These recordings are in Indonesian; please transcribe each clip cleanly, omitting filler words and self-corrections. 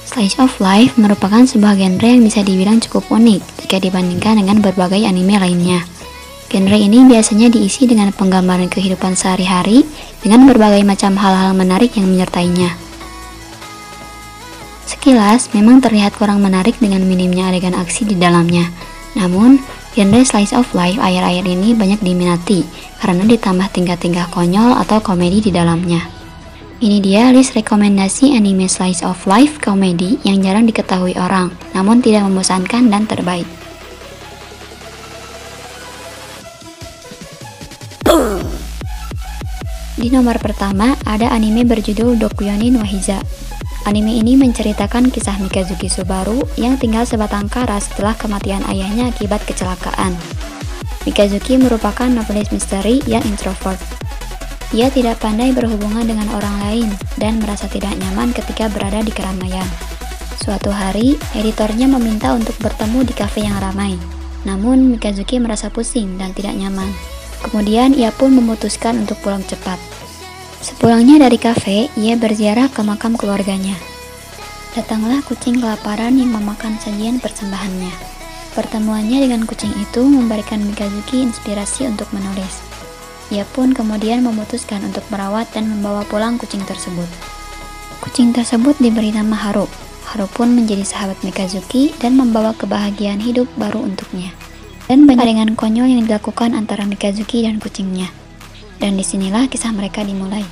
Slice of life merupakan sebuah genre yang bisa dibilang cukup unik jika dibandingkan dengan berbagai anime lainnya. Genre ini biasanya diisi dengan penggambaran kehidupan sehari-hari dengan berbagai macam hal-hal menarik yang menyertainya. Sekilas, memang terlihat kurang menarik dengan minimnya adegan aksi di dalamnya. Namun, genre slice of life akhir-akhir ini banyak diminati karena ditambah tingkah-tingkah konyol atau komedi di dalamnya. Ini dia list rekomendasi anime slice of life komedi yang jarang diketahui orang, namun tidak membosankan dan terbaik. Di nomor pertama, ada anime berjudul Dokuyoni no Hiza. Anime ini menceritakan kisah Mikazuki Subaru yang tinggal sebatang kara setelah kematian ayahnya akibat kecelakaan. Mikazuki merupakan novelis misteri yang introvert. Ia tidak pandai berhubungan dengan orang lain dan merasa tidak nyaman ketika berada di keramaian. Suatu hari, editornya meminta untuk bertemu di kafe yang ramai. Namun, Mikazuki merasa pusing dan tidak nyaman. Kemudian, ia pun memutuskan untuk pulang cepat. Sepulangnya dari kafe, ia berziarah ke makam keluarganya. Datanglah kucing kelaparan yang memakan sajian persembahannya. Pertemuannya dengan kucing itu memberikan Mikazuki inspirasi untuk menulis. Ia pun kemudian memutuskan untuk merawat dan membawa pulang kucing tersebut. Kucing tersebut diberi nama Haru. Haru pun menjadi sahabat Mikazuki dan membawa kebahagiaan hidup baru untuknya. Dan banyak adegan konyol yang dilakukan antara Mikazuki dan kucingnya. Dan disinilah kisah mereka dimulai.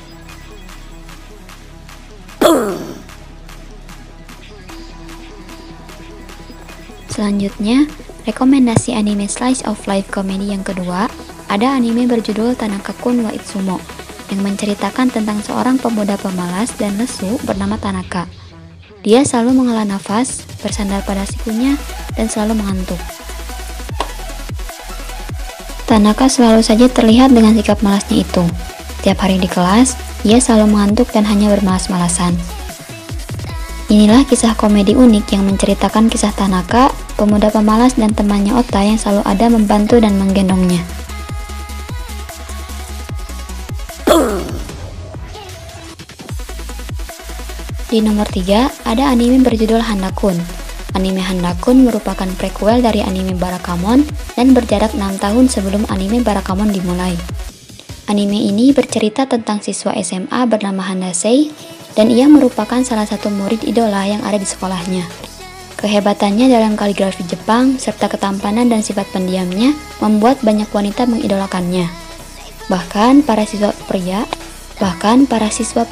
Selanjutnya, rekomendasi anime slice of life komedi yang kedua, ada anime berjudul Tanaka-kun wa Itsumo yang menceritakan tentang seorang pemuda pemalas dan lesu bernama Tanaka. Dia selalu menghela nafas, bersandar pada sikunya, dan selalu mengantuk. Tanaka selalu saja terlihat dengan sikap malasnya itu. Tiap hari di kelas, ia selalu mengantuk dan hanya bermalas-malasan. Inilah kisah komedi unik yang menceritakan kisah Tanaka, pemuda pemalas dan temannya Ota yang selalu ada membantu dan menggendongnya. Di nomor 3, ada anime berjudul Handa-kun. Anime Handa-kun merupakan prequel dari anime Barakamon dan berjarak 6 tahun sebelum anime Barakamon dimulai. Anime ini bercerita tentang siswa SMA bernama Handasei dan ia merupakan salah satu murid idola yang ada di sekolahnya. Kehebatannya dalam kaligrafi Jepang serta ketampanan dan sifat pendiamnya membuat banyak wanita mengidolakannya. Bahkan para siswa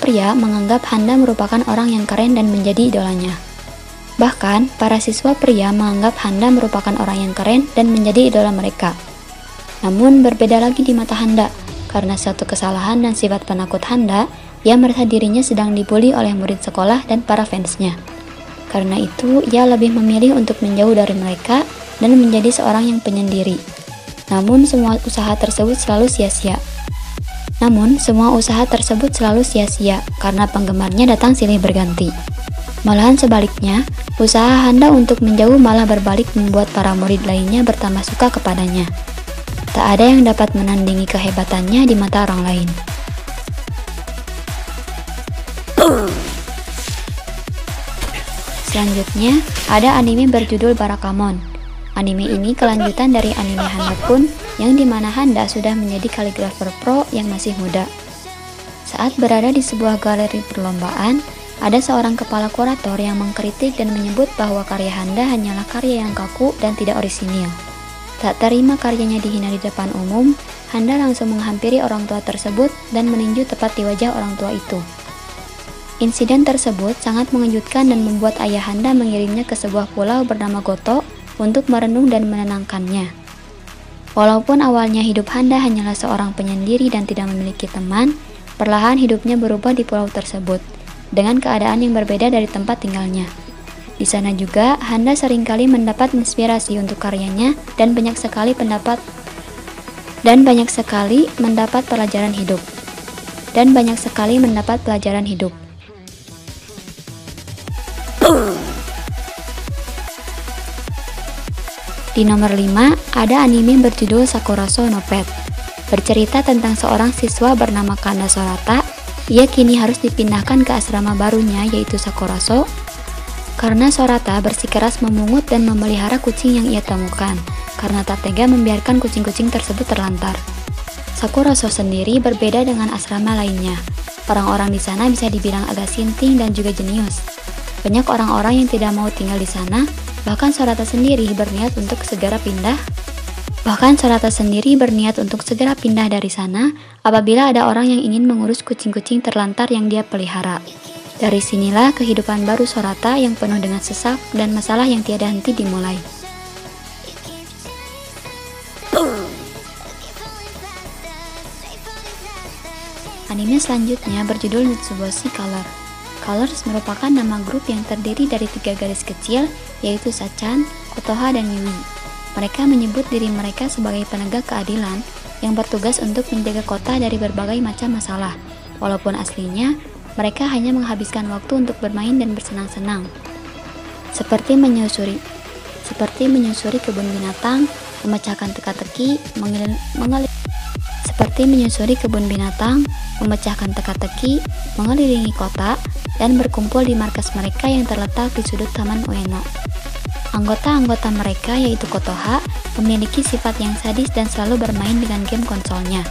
pria menganggap Handa merupakan orang yang keren dan menjadi idolanya. Mereka. Namun berbeda lagi di mata Handa, karena suatu kesalahan dan sifat penakut Handa, ia merasa dirinya sedang dibully oleh murid sekolah dan para fansnya. Karena itu, ia lebih memilih untuk menjauh dari mereka dan menjadi seorang yang penyendiri. Namun semua usaha tersebut selalu sia-sia karena penggemarnya datang silih berganti. Malahan sebaliknya, usaha Handa untuk menjauh malah berbalik membuat para murid lainnya bertambah suka kepadanya. Tak ada yang dapat menandingi kehebatannya di mata orang lain. Selanjutnya, ada anime berjudul Barakamon. Anime ini kelanjutan dari anime Handa-kun yang dimana Handa sudah menjadi kaligrafer pro yang masih muda. Saat berada di sebuah galeri perlombaan, ada seorang kepala kurator yang mengkritik dan menyebut bahwa karya Handa hanyalah karya yang kaku dan tidak orisinil. Tak terima karyanya dihina di depan umum, Handa langsung menghampiri orang tua tersebut dan meninju tepat di wajah orang tua itu. Insiden tersebut sangat mengejutkan dan membuat ayah Handa mengirimnya ke sebuah pulau bernama Goto untuk merenung dan menenangkannya. Walaupun awalnya hidup Handa hanyalah seorang penyendiri dan tidak memiliki teman, perlahan hidupnya berubah di pulau tersebut, dengan keadaan yang berbeda dari tempat tinggalnya. Di sana juga, Handa seringkali mendapat inspirasi untuk karyanya dan banyak sekali mendapat pelajaran hidup. Di nomor 5, ada anime berjudul Sakura So no Pet. Bercerita tentang seorang siswa bernama Kanda Sorata Ia kini harus dipindahkan ke asrama barunya yaitu Sakuraso karena Sorata bersikeras memungut dan memelihara kucing yang ia temukan karena tak tega membiarkan kucing-kucing tersebut terlantar. Sakuraso sendiri berbeda dengan asrama lainnya. Orang-orang di sana bisa dibilang agak sinting dan juga jenius. Banyak orang-orang yang tidak mau tinggal di sana, bahkan Sorata sendiri berniat untuk segera pindah dari sana apabila ada orang yang ingin mengurus kucing-kucing terlantar yang dia pelihara. Dari sinilah kehidupan baru Sorata yang penuh dengan sesak dan masalah yang tiada henti dimulai. Anime selanjutnya berjudul Nitsuboshi Color. Colors merupakan nama grup yang terdiri dari 3 garis kecil, yaitu Sachan, Kotoha, dan Yui. Mereka menyebut diri mereka sebagai penegak keadilan yang bertugas untuk menjaga kota dari berbagai macam masalah. Walaupun aslinya, mereka hanya menghabiskan waktu untuk bermain dan bersenang-senang. Seperti menyusuri kebun binatang, memecahkan teka-teki, mengelilingi kota, dan berkumpul di markas mereka yang terletak di sudut Taman Ueno. Anggota-anggota mereka yaitu Kotoha memiliki sifat yang sadis dan selalu bermain dengan game konsolnya.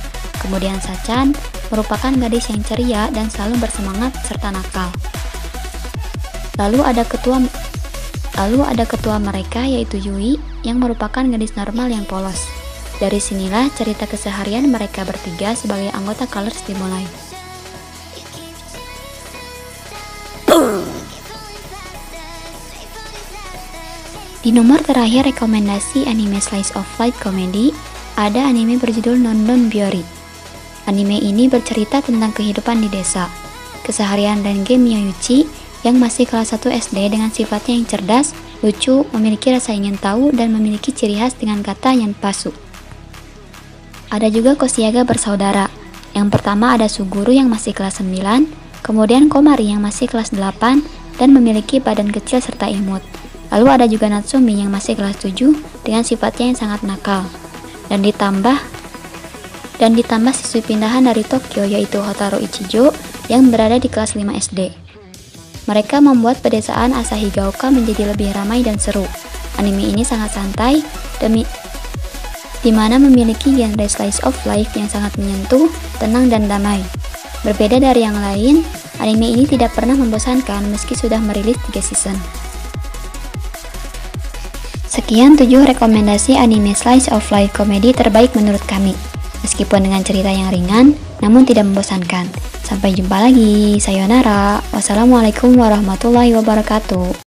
Kemudian Sachan merupakan gadis yang ceria dan selalu bersemangat serta nakal. Lalu ada ketua mereka yaitu Yui yang merupakan gadis normal yang polos. Dari sinilah cerita keseharian mereka bertiga sebagai anggota Colors dimulai. Di nomor terakhir rekomendasi anime slice of life comedy, ada anime berjudul Non Biori. Anime ini bercerita tentang kehidupan di desa, keseharian dan game Miyuchi yang masih kelas 1 SD dengan sifatnya yang cerdas, lucu, memiliki rasa ingin tahu, dan memiliki ciri khas dengan kata Yanpasu. Ada juga Koshiaga bersaudara. Yang pertama ada Suguru yang masih kelas 9, kemudian Komari yang masih kelas 8 dan memiliki badan kecil serta imut. Lalu ada juga Natsumi yang masih kelas 7 dengan sifatnya yang sangat nakal. Dan ditambah siswi pindahan dari Tokyo yaitu Hotaru Ichijo yang berada di kelas 5 SD. Mereka membuat pedesaan Asahigaoka menjadi lebih ramai dan seru. Anime ini sangat santai di mana memiliki genre slice of life yang sangat menyentuh, tenang dan damai. Berbeda dari yang lain, anime ini tidak pernah membosankan meski sudah merilis 3 season. Sekian 7 rekomendasi anime slice of life komedi terbaik menurut kami. Meskipun dengan cerita yang ringan, namun tidak membosankan. Sampai jumpa lagi. Sayonara. Wassalamualaikum warahmatullahi wabarakatuh.